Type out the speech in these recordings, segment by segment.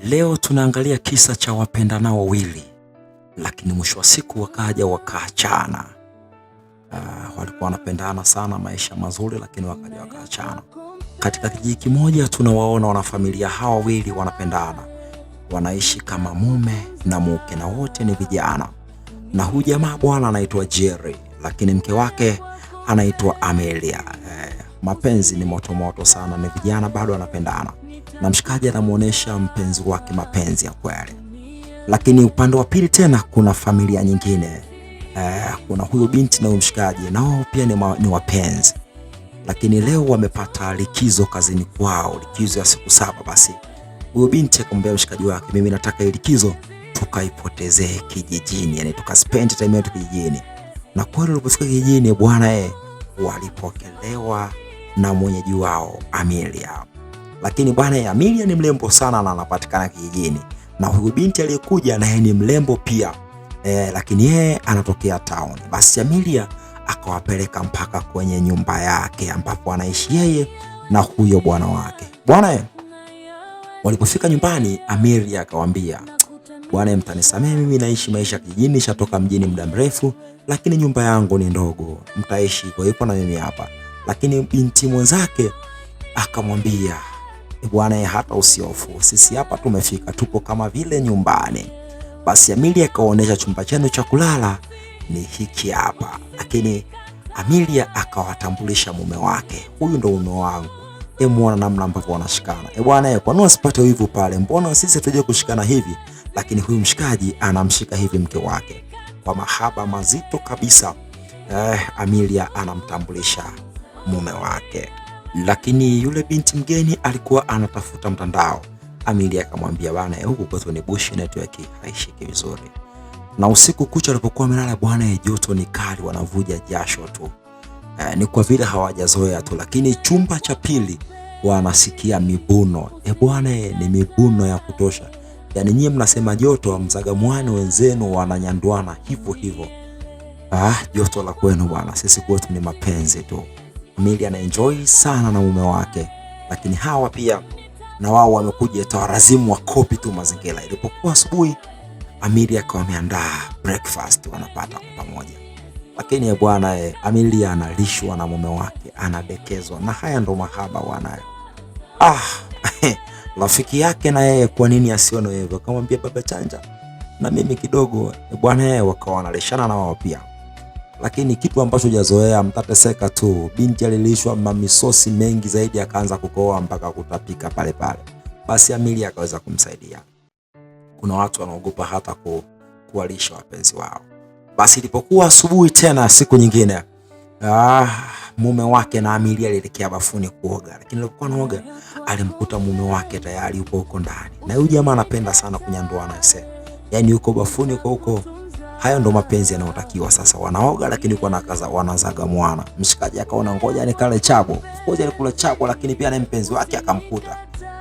Leo tunaangalia kisa cha wapendanao wawili, lakini mwisho wa siku wakaja wakaachana. Walikuwa wanapendana sana, maisha mazuri, lakini wakaja wakaachana. Katika kijiji kimoja tunawaona wanafamilia hawa wawili wanapendana, wanaishi kama mume na mke, na wote ni vijana. Na huyu jamaa bwana anaitwa Jerry, lakini mke wake anaitwa Amelia. Mapenzi ni moto moto sana, ni vijana bado wanapendana, na mshikaji anamuonesha mpenzi wake mapenzi ya kweli. Lakini upande wa pili tena kuna familia nyingine. Kuna huyo binti na huyo mshikaji, nao pia ni wapenzi. Lakini leo wamepata likizo kazini kwao, likizo ya siku 7. Basi huyo binti akamwambia mshikaji wake, mimi nataka likizo tukaipotezee kijijini, yani tukaspend time yetu kijijini. Na kweli walipofika kijijini bwana, walipokelewa na mwenyeji wao Amelia. Lakini bwana, Amelia ni mrembo sana na anapatikana kijijini, na huyu binti aliyekuja naye ni mrembo pia, lakini yeye anatokea town. Basi Amelia akawapeleka mpaka kwenye nyumba yake ambapo anaishi yeye na huyo bwana wake. Bwana, walipofika nyumbani, Amelia akamwambia, bwana, mtanisamehe, mimi naishi maisha kijijini, nishatoka mjini muda mrefu, lakini nyumba yangu ni ndogo, mtaishi kwa hivyo na mimi hapa. Lakini binti mwenzake akamwambia, bwana, hata usiofu, sisi hapa tumefika, tupo kama vile nyumbani. Basi Amelia akaonyesha chumba chenu cha kulala ni hiki hapa, lakini Amelia akawatambulisha mume wake, huyu ndo mume wangu, muona namna ambavyo wanashikana. Bwana, kwa nini usipate wivu pale, mbona sisi tuje kushikana hivi? Lakini huyu mshikaji anamshika hivi mke wake kwa mahaba mazito kabisa. Amelia anamtambulisha mume wake. Lakini yule binti mgeni alikuwa anatafuta mtandao. Amelia akamwambia, bwana, huku kwetu ni bush, network haishiki vizuri. Na usiku kucha alipokuwa amelala bwana, joto ni kali, wanavuja jasho tu. Ni kwa vile hawajazoea tu. Lakini chumba cha pili wanasikia mibuno. Bwana, ni mibuno ya kutosha. Yaani nyie mnasema joto, Mzagamuani wenzenu wananyanduana hivyo hivyo. Joto la kwenu bwana, sisi kwetu ni mapenzi tu. Amelia anaenjoy sana na mume wake, lakini hawa pia na wao wamekuja tawarazimu wa kopi tu mazingira. Ilipokuwa asubuhi, Amelia akawa ameandaa breakfast wanapata kwa pamoja. Lakini bwana, Amelia analishwa na mume wake, anadekezwa, na haya ndo mahaba bwana. Rafiki yake na yeye kwa nini asione hivyo? Akamwambia, baba chanja na mimi kidogo bwana, wakawa wanalishana na wao pia. Lakini kitu ambacho hujazoea, mtateseka tu. Binti alilishwa mamisosi mengi zaidi, akaanza kukoa mpaka kutapika pale pale. Basi Amelia akaweza kumsaidia. Kuna watu wanaogopa hata kuwalisha wapenzi wao. Basi ilipokuwa asubuhi tena siku nyingine, mume wake na Amelia alielekea bafuni kuoga. Lakini alipokuwa anaoga, alimkuta mume wake tayari yupo huko ndani. Na huyu jamaa anapenda sana kunyanduana sasa. Yaani yuko bafuni huko. Hayo ndo mapenzi yanayotakiwa sasa. Wanaoga lakini kwa nakaza wanazaga mwana. Mshikaji akaona ngoja nikale chapo. Ngoja nikule chapo, lakini pia na mpenzi wake akamkuta.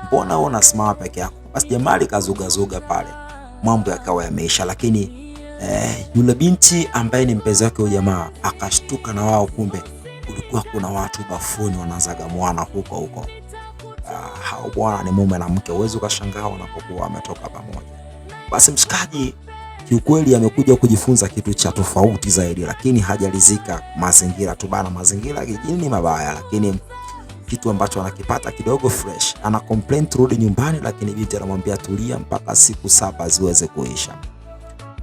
Mbona wewe unasimama peke yako? Basi jamaa kazuga pale. Mambo yakawa yameisha, lakini yule binti ambaye ni mpenzi wake huyo jamaa akashtuka na wao, kumbe kulikuwa kuna watu bafuni wanazaga mwana huko. Hao bwana ni mume na mke, uwezo ukashangaa wanapokuwa wametoka pamoja. Basi mshikaji kiukweli amekuja kujifunza kitu cha tofauti zaidi, lakini hajalizika mazingira tu bana. Mazingira kijijini ni mabaya, lakini kitu ambacho anakipata kidogo fresh. Ana complain turudi nyumbani, lakini binti anamwambia tulia mpaka siku 7 ziweze kuisha.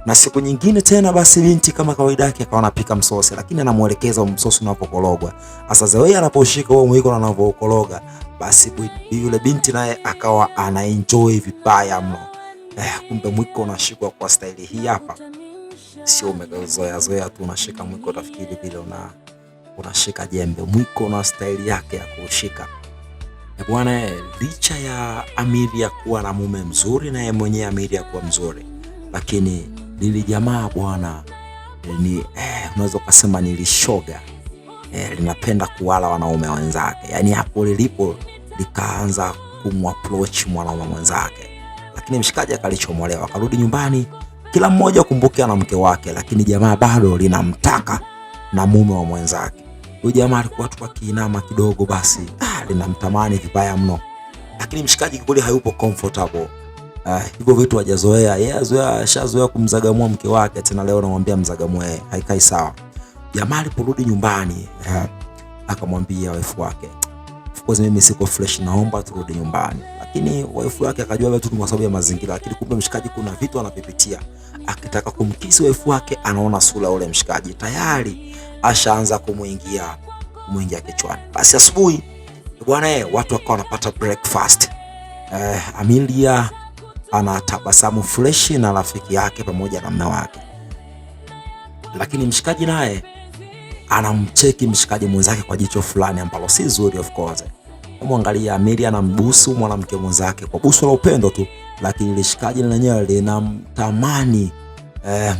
Na siku nyingine tena basi binti kama kawaida yake akawa anapika msosi, lakini anamuelekeza msosi unapokorogwa. Sasa Zoe anaposhika huo mwiko na anavyokoroga, basi yule binti naye akawa anaenjoy vibaya mno. Kumbe mwiko unashikwa kwa staili hii hapa. Sio umezoea tu unashika mwiko utafikiri vile unashika jembe. Mwiko na staili yake ya kushika. Bwana, licha ya Amelia kuwa na mume mzuri na yeye mwenyewe Amelia kuwa mzuri, lakini lili jamaa bwana ni unaweza kusema ni lishoga. Linapenda kuwala wanaume wenzake. Yaani hapo lilipo likaanza kumapproach mwanaume mwenzake. Lakini mshikaji akalichomolewa, akarudi nyumbani, kila mmoja kumbuke na mke wake, lakini jamaa bado linamtaka na mume wa mwenzake. Huyu jamaa alikuwa tu akiinama kidogo basi linamtamani vibaya mno. Lakini mshikaji kule hayupo comfortable. Hivyo vitu hajazoea. Yeye ashazoea kumzagamua mke wake, tena leo anamwambia mzagamue, haikai sawa. Jamaa aliporudi nyumbani akamwambia wife wake, of course mimi siko fresh, naomba turudi nyumbani. Lakini wife wake akajua tu kwa sababu ya mazingira, lakini kumbe mshikaji kuna vitu anapipitia. Akitaka kumkisi wife wake, anaona sura ule mshikaji tayari ashaanza kumuingia kichwani. Basi asubuhi bwana, watu wakawa wanapata breakfast. Amelia anatabasamu fresh na rafiki yake pamoja na mume wake, lakini mshikaji naye anamcheki mshikaji mwenzake kwa jicho fulani ambalo si zuri. Of course umwangalia Amelia anambusu mwanamke mwenzake kwa busu la upendo tu, lakini lishikaji lenyewe linamtamani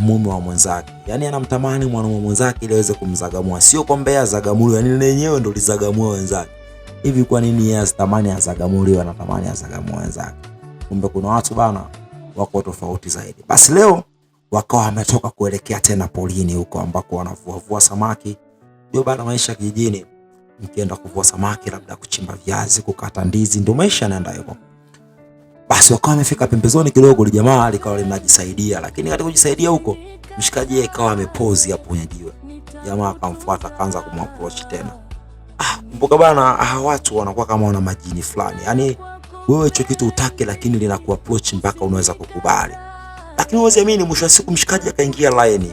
mume wa mwenzake. Yani anamtamani mwanamume mwenzake ili aweze kumzagamua, sio kombea zagamuliwe, yani lenyewe ndo lizagamua wenzake. Hivi kwa nini yeye asitamani azagamuliwe, anatamani azagamue wenzake? Kumbe kuna watu bana wako tofauti zaidi. Basi leo wakawa wametoka kuelekea tena polini huko ambako wanavua samaki. Ndio bana maisha kijijini, mkienda kuvua samaki, labda kuchimba viazi, kukata ndizi, ndio maisha yanaenda hivyo. Basi wakawa wamefika pembezoni kidogo, ile jamaa likawa linajisaidia, lakini katika kujisaidia huko mshikaji yeye ikawa amepozi hapo kwenye jiwe. Jamaa akamfuata, akaanza kumapproach tena. Kumbuka bana, watu wanakuwa kama wana majini fulani. Yaani wewe hicho kitu utake, lakini linakuapproach mpaka unaweza kukubali. Lakini uweze amini, mwisho wa siku mshikaji akaingia line.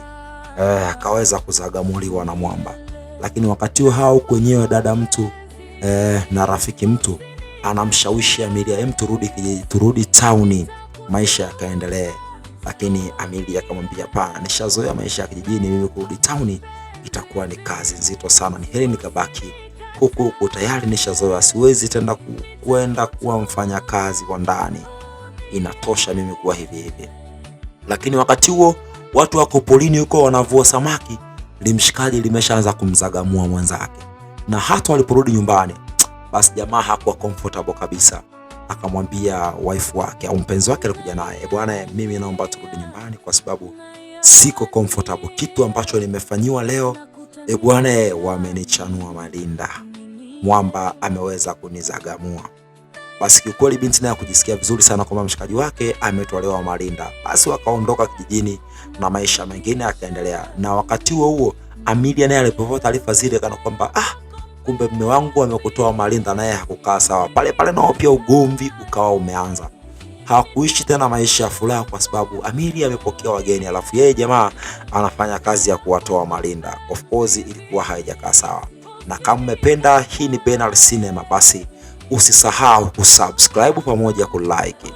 Akaweza kuzagamuliwa na mwamba. Lakini wakati huo hao kwenyewe dada mtu na rafiki mtu anamshawishi Amelia, turudi town, maisha yakaendelee. Lakini Amelia akamwambia, hapana, nishazoea maisha ya kijijini, mimi kurudi town itakuwa ni kazi nzito sana, ni heri nikabaki huku tayari nishazoea, siwezi tena kwenda kuwa mfanyakazi wa ndani, inatosha mimi kuwa hivi. Lakini wakati huo watu wako polini huko wanavua samaki, limshikaji limeshaanza kumzagamua mwenzake. Na hata waliporudi nyumbani, basi jamaa hakuwa comfortable kabisa. Akamwambia wife wake au mpenzi wake alikuja naye, bwana, mimi naomba turudi nyumbani kwa sababu siko comfortable, kitu ambacho nimefanyiwa leo bwana, wamenichanua malinda, mwamba ameweza kunizagamua. Basi kiukweli binti naye kujisikia vizuri sana kwamba mshikaji wake ametolewa malinda. Basi wakaondoka kijijini na maisha mengine yakaendelea. Na wakati huo Amelia naye alipopata taarifa zile kana kwamba kumbe mume wangu amekutoa malinda, naye hakukaa sawa. Pale nao pia ugomvi ukawa umeanza. Hawakuishi tena maisha ya furaha kwa sababu Amelia amepokea wageni, alafu yeye jamaa anafanya kazi ya kuwatoa malinda. Of course ilikuwa haijakaa sawa. Na kama umependa hii ni Benard Cinema, basi usisahau kusubscribe pamoja kulike.